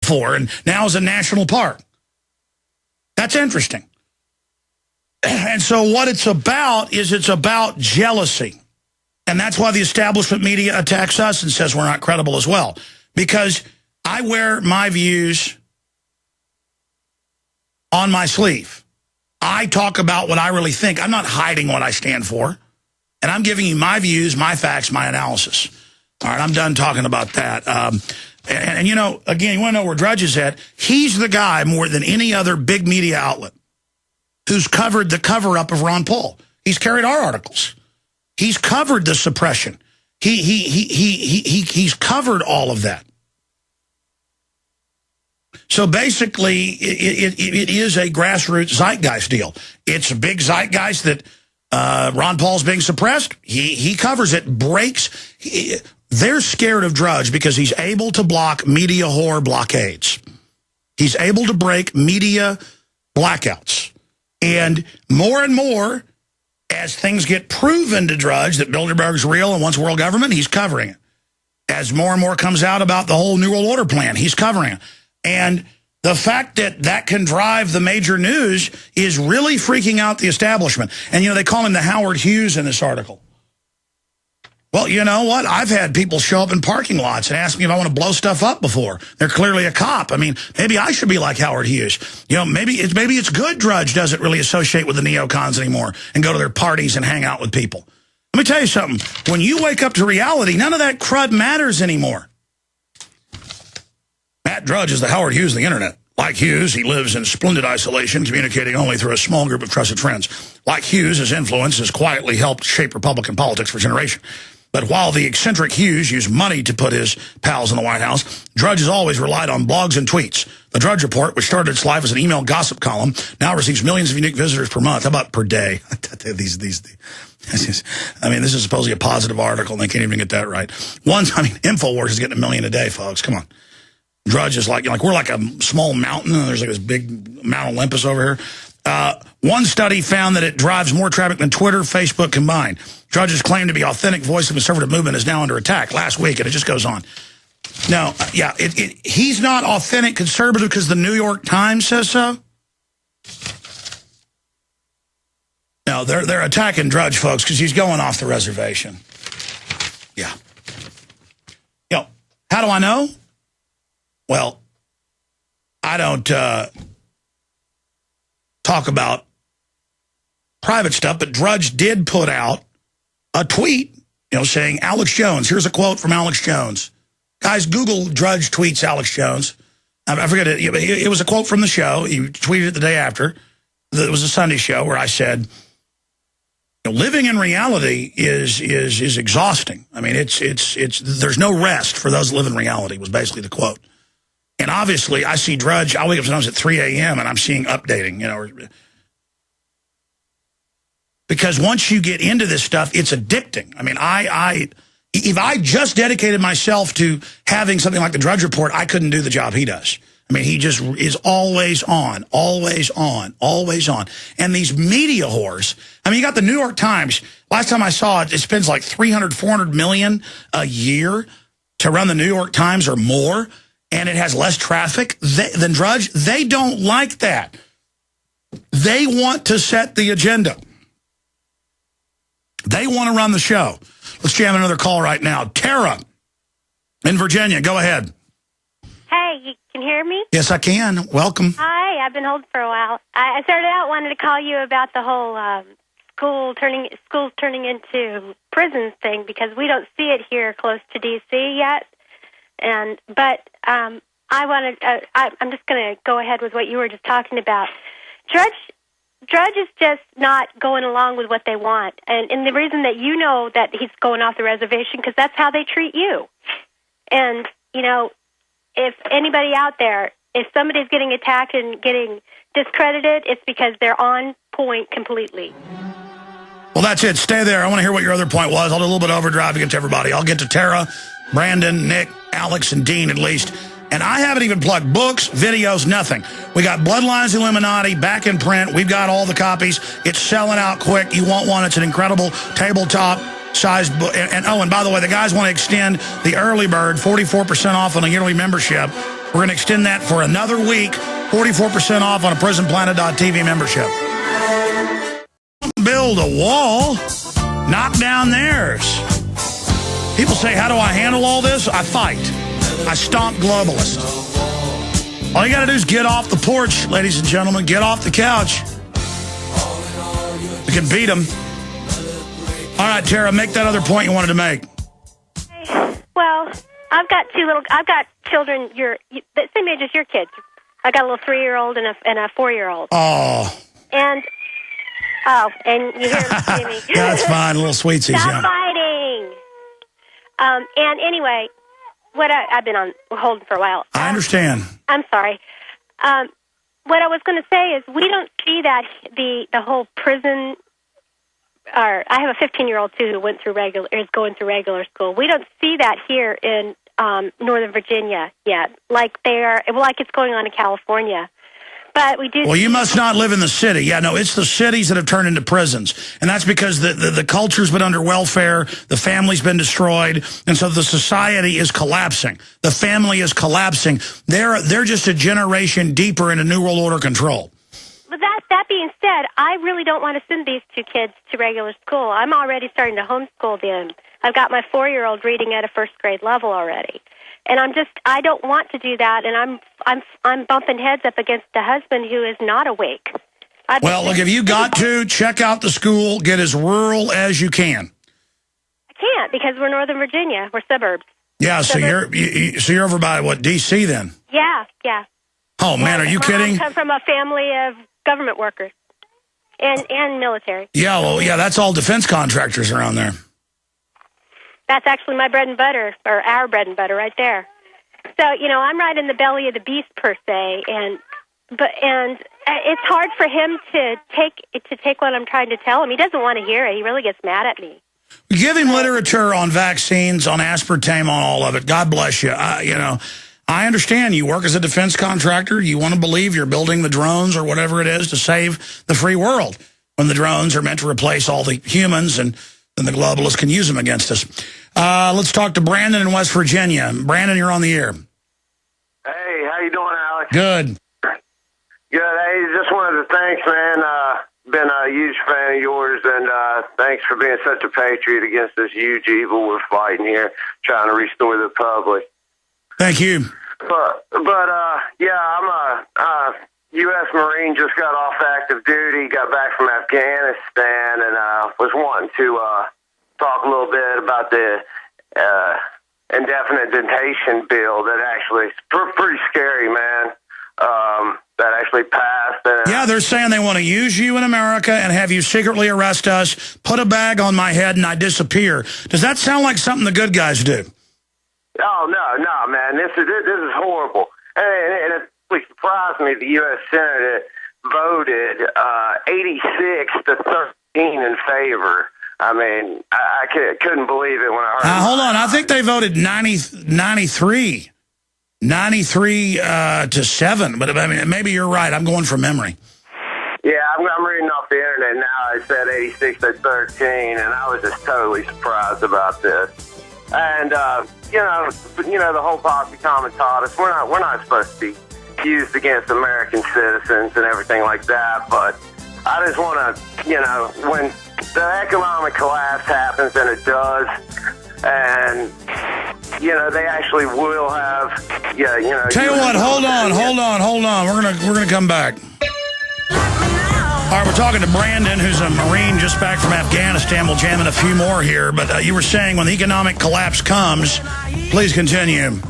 for and now is a national park. That's interesting. And so what it's about is it's about jealousy. And that's why the establishment media attacks us and says we're not credible as well. Because I wear my views on my sleeve. I talk about what I really think. I'm not hiding what I stand for. And I'm giving you my views, my facts, my analysis. All right, I'm done talking about that. And you know, again, you want to know where Drudge is at? He's the guy more than any other big media outlet who's covered the cover-up of Ron Paul. He's carried our articles. He's covered the suppression. He's covered all of that. So basically, it is a grassroots zeitgeist deal. It's a big zeitgeist that Ron Paul's being suppressed. He covers it, breaks. They're scared of Drudge because he's able to block media whore blockades. He's able to break media blackouts. And more, as things get proven to Drudge that Bilderberg's real and wants world government, he's covering it. As more and more comes out about the whole New World Order plan, he's covering it. And the fact that that can drive the major news is really freaking out the establishment. And, you know, they call him the Howard Hughes in this article. Well, you know what? I've had people show up in parking lots and ask me if I want to blow stuff up before. They're clearly a cop. I mean, maybe I should be like Howard Hughes. You know, maybe it's good Drudge doesn't really associate with the neocons anymore and go to their parties and hang out with people. Let me tell you something. When you wake up to reality, none of that crud matters anymore. Matt Drudge is the Howard Hughes of the internet. Like Hughes, he lives in splendid isolation, communicating only through a small group of trusted friends. Like Hughes, his influence has quietly helped shape Republican politics for a generation. But while the eccentric Hughes used money to put his pals in the White House, Drudge has always relied on blogs and tweets. The Drudge Report, which started its life as an email gossip column, now receives millions of unique visitors per month. How about per day? I mean, this is supposedly a positive article, and they can't even get that right. InfoWars is getting 1 million a day, folks. Come on. Drudge is like we're like a small mountain, and there's like this big Mount Olympus over here. One study found that it drives more traffic than Twitter, Facebook combined. Drudge's claim to be authentic voice of the conservative movement is now under attack last week, and it just goes on. No, yeah, he's not authentic conservative because the New York Times says so. No, they're attacking Drudge, folks, because he's going off the reservation. Yeah. You know, how do I know? Well, I don't talk about private stuff, but Drudge did put out a tweet, you know, saying, Alex Jones, here's a quote from Alex Jones. Guys, Google Drudge tweets Alex Jones. I forget it. It was a quote from the show. He tweeted it the day after. It was a Sunday show where I said, you know, living in reality is exhausting. I mean, there's no rest for those that live in reality was basically the quote. And obviously, I see Drudge. I wake up sometimes at 3 a.m. and I'm seeing updating, you know. Because once you get into this stuff, it's addicting. I mean, if I just dedicated myself to having something like the Drudge Report, I couldn't do the job he does. I mean, he just is always on, always on, always on. And these media whores, I mean, you got the New York Times. Last time I saw it, it spends like $300, $400 million a year to run the New York Times or more. And it has less traffic than Drudge. They don't like that. They want to set the agenda. They want to run the show. Let's jam another call right now. Tara in Virginia, go ahead. Hey, you can hear me? Yes, I can. Welcome. Hi, I've been holding for a while. I started out wanting to call you about the whole schools turning into prisons thing because we don't see it here close to D.C. yet. But I'm just going to go ahead with what you were just talking about. Drudge is just not going along with what they want. And the reason that you know that he's going off the reservation, because that's how they treat you. And, you know, if anybody out there, if somebody's getting attacked and getting discredited, it's because they're on point completely. Well, that's it. Stay there. I want to hear what your other point was. I'll do a little bit of overdrive to get to everybody. I'll get to Tara, Brandon, Nick, Alex, and Dean at least. And I haven't even plugged books, videos, nothing. We got Bloodlines Illuminati back in print. We've got all the copies. It's selling out quick. You want one. It's an incredible tabletop-sized book. And by the way, the guys want to extend the early bird, 44% off on a yearly membership. We're going to extend that for another week. 44% off on a Prisonplanet.tv membership. Build a wall. Knock down theirs. People say, how do I handle all this? I fight. I stomp globalists. All you got to do is get off the porch, ladies and gentlemen. Get off the couch. You can beat them. All right, Tara, make that other point you wanted to make. Well, I've got children the same age as your kids. I got a little 3-year-old and a 4-year-old. Oh. And you hear them screaming. That's fine, little sweetsies. Stop fighting. And anyway, I've been on holding for a while. I understand. I'm sorry. What I was going to say is we don't see that the whole prison. I have a 15-year-old too who is going through regular school. We don't see that here in Northern Virginia yet, like it's going on in California. But we do. Well, you must not live in the city. Yeah, no, it's the cities that have turned into prisons, and that's because the culture's been under welfare, the family's been destroyed, and so the society is collapsing. The family is collapsing. They're just a generation deeper into New World Order control. But that being said, I really don't want to send these 2 kids to regular school. I'm already starting to homeschool them. I've got my 4-year-old reading at a 1st grade level already. And I don't want to do that, and I'm bumping heads up against a husband who is not awake. Well, look, if you got to, check out the school, get as rural as you can. I can't, because we're Northern Virginia. We're suburbs. Yeah, so you're over by, what, D.C. then? Yeah. Oh, man, are you kidding? I come from a family of government workers and military. Yeah, well, yeah, that's all defense contractors around there. That's actually my bread and butter, or our bread and butter right there. So, I'm right in the belly of the beast per se, and it's hard for him to take what I'm trying to tell him. He doesn't want to hear it. He really gets mad at me. Give him literature on vaccines, on aspartame, on all of it. God bless you. I understand you work as a defense contractor. You want to believe you're building the drones or whatever it is to save the free world, when the drones are meant to replace all the humans, and then the globalists can use them against us. Let's talk to Brandon in West Virginia. Brandon, you're on the air. Hey, how you doing, Alex? Good. Good. Hey, just wanted to thanks, man. Been a huge fan of yours, and thanks for being such a patriot against this huge evil we're fighting here, trying to restore the public. Thank you. But yeah, I'm a U.S. Marine, just got off active duty, got back from Afghanistan, and was wanting to talk a little bit about the indefinite detention bill that actually is pretty scary, man. That actually passed. Yeah, they're saying they want to use you in America and have you secretly arrest us, put a bag on my head, and I disappear. Does that sound like something the good guys do? Oh, no, man. This is horrible. And it really surprised me the U.S. Senate voted 86 to 13 in favor. I mean, I couldn't believe it when I heard it. Hold on. I think they voted 93 to 7. But I mean, maybe you're right. I'm going from memory. Yeah, I'm reading off the internet now. It said 86 to 13, and I was just totally surprised about this. And you know, the whole policy common taught us we're not supposed to be used against American citizens and everything like that. But I just want to, when the economic collapse happens, and it does, and they actually will have, Tell you what, hold on. We're gonna come back. All right, we're talking to Brandon, who's a Marine just back from Afghanistan. We'll jam in a few more here. But you were saying when the economic collapse comes, please continue.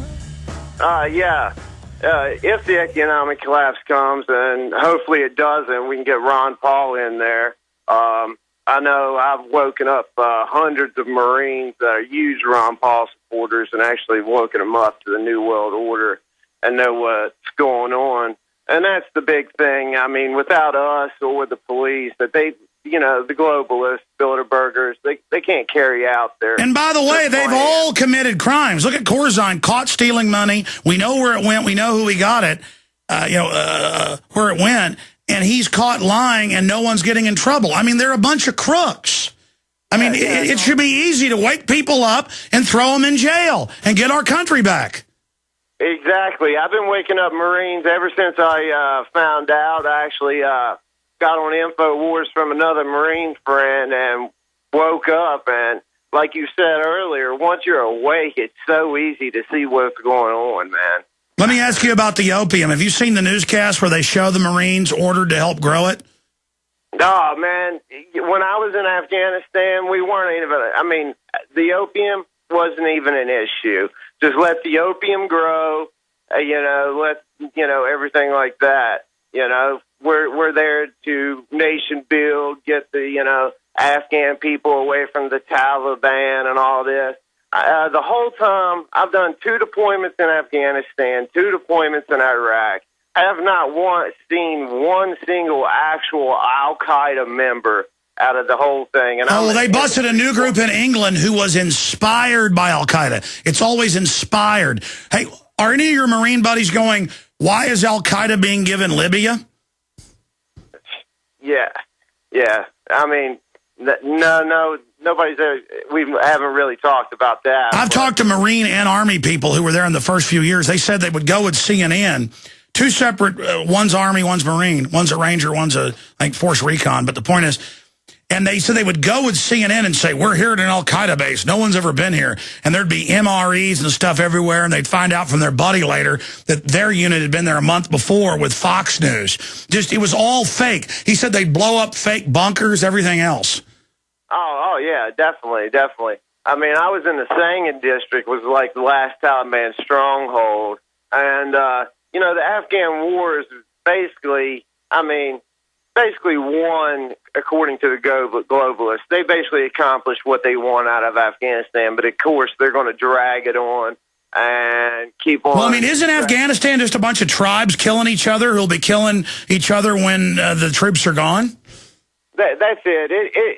Yeah. If the economic collapse comes, and hopefully it doesn't, we can get Ron Paul in there. I know I've woken up hundreds of Marines that are huge Ron Paul supporters, and actually woken them up to the New World Order and know what's going on. And that's the big thing. I mean, without us or with the police, that they, the globalists, Bilderbergers, they can't carry out their... And by the way, they've all committed crimes. Look at Corzine, caught stealing money. We know where it went. We know who we got it, where it went. And he's caught lying, and no one's getting in trouble. I mean, they're a bunch of crooks. I mean, it should be easy to wake people up and throw them in jail and get our country back. Exactly. I've been waking up Marines ever since I found out. I actually got on InfoWars from another Marine friend and woke up. And like you said earlier, once you're awake, it's so easy to see what's going on, man. Let me ask you about the opium. Have you seen the newscast where they show the Marines ordered to help grow it? No, man. When I was in Afghanistan, we weren't even, I mean, the opium wasn't even an issue. Just let the opium grow, everything like that. We're there to nation build, get the, Afghan people away from the Taliban and all this. The whole time, I've done 2 deployments in Afghanistan, 2 deployments in Iraq. I have not seen one single actual Al-Qaeda member out of the whole thing. And well, they busted a new group in England who was inspired by Al-Qaeda. It's always inspired. Hey, are any of your Marine buddies going, why is Al-Qaeda being given Libya? Yeah. I mean, no, nobody's there. We haven't really talked about that. I've talked to Marine and Army people who were there in the first few years. They said they would go with CNN, 2 separate, one's Army, one's Marine, one's a Ranger, one's I think, Force Recon. But the point is, and they said they would go with CNN and say, we're here at an Al-Qaeda base. No one's ever been here. And there'd be MREs and stuff everywhere, and they'd find out from their buddy later that their unit had been there a month before with Fox News. Just, it was all fake. He said they'd blow up fake bunkers, everything else. Oh, yeah, definitely. I mean, I was in the Sangin district, was like the last Taliban stronghold. And, the Afghan war is basically won according to the globalists. They basically accomplished what they want out of Afghanistan, but of course they're going to drag it on and keep on. Well, I mean, isn't Afghanistan just a bunch of tribes killing each other who'll be killing each other when the troops are gone? That's it.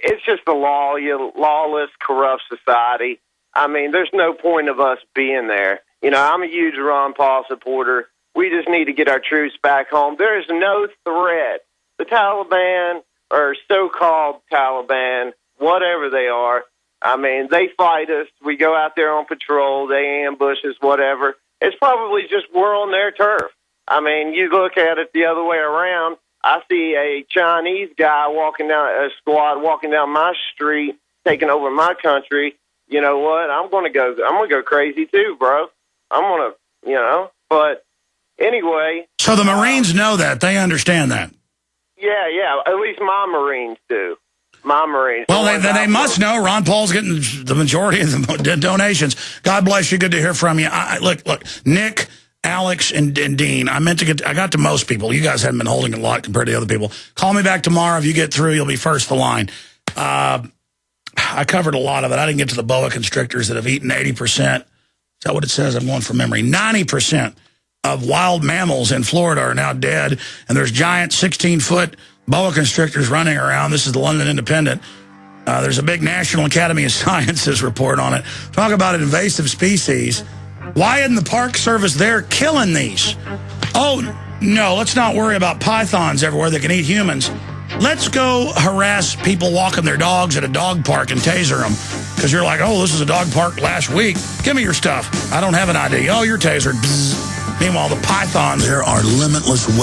It's just a lawless, corrupt society. I mean, there's no point of us being there. I'm a huge Ron Paul supporter. We just need to get our troops back home. There is no threat. The Taliban, or so-called Taliban, whatever they are, I mean, they fight us. We go out there on patrol. They ambush us, whatever. It's probably just we're on their turf. I mean, you look at it the other way around. I see a Chinese guy a squad walking down my street, taking over my country. You know what? I'm gonna go crazy too, bro. But anyway. So the Marines know that. They understand that. Yeah. At least my Marines do. My Marines. Well, they must know. Ron Paul's getting the majority of the donations. God bless you. Good to hear from you. Look, Nick, Alex, and Dean. I got to most people. You guys haven't been holding a lot compared to other people. Call me back tomorrow. If you get through, you'll be first to line. I covered a lot of it. I didn't get to the boa constrictors that have eaten 80%. Is that what it says? I'm going from memory. 90% of wild mammals in Florida are now dead, and there's giant 16-foot boa constrictors running around. This is the London Independent. There's a big National Academy of Sciences report on it. Talk about an invasive species. Why isn't the Park Service there killing these? Oh, no, let's not worry about pythons everywhere that can eat humans. Let's go harass people walking their dogs at a dog park and taser them. Because you're like, oh, this is a dog park last week. Give me your stuff. I don't have an ID. Oh, you're tasered. Bzz. Meanwhile, the pythons, there are limitless ways.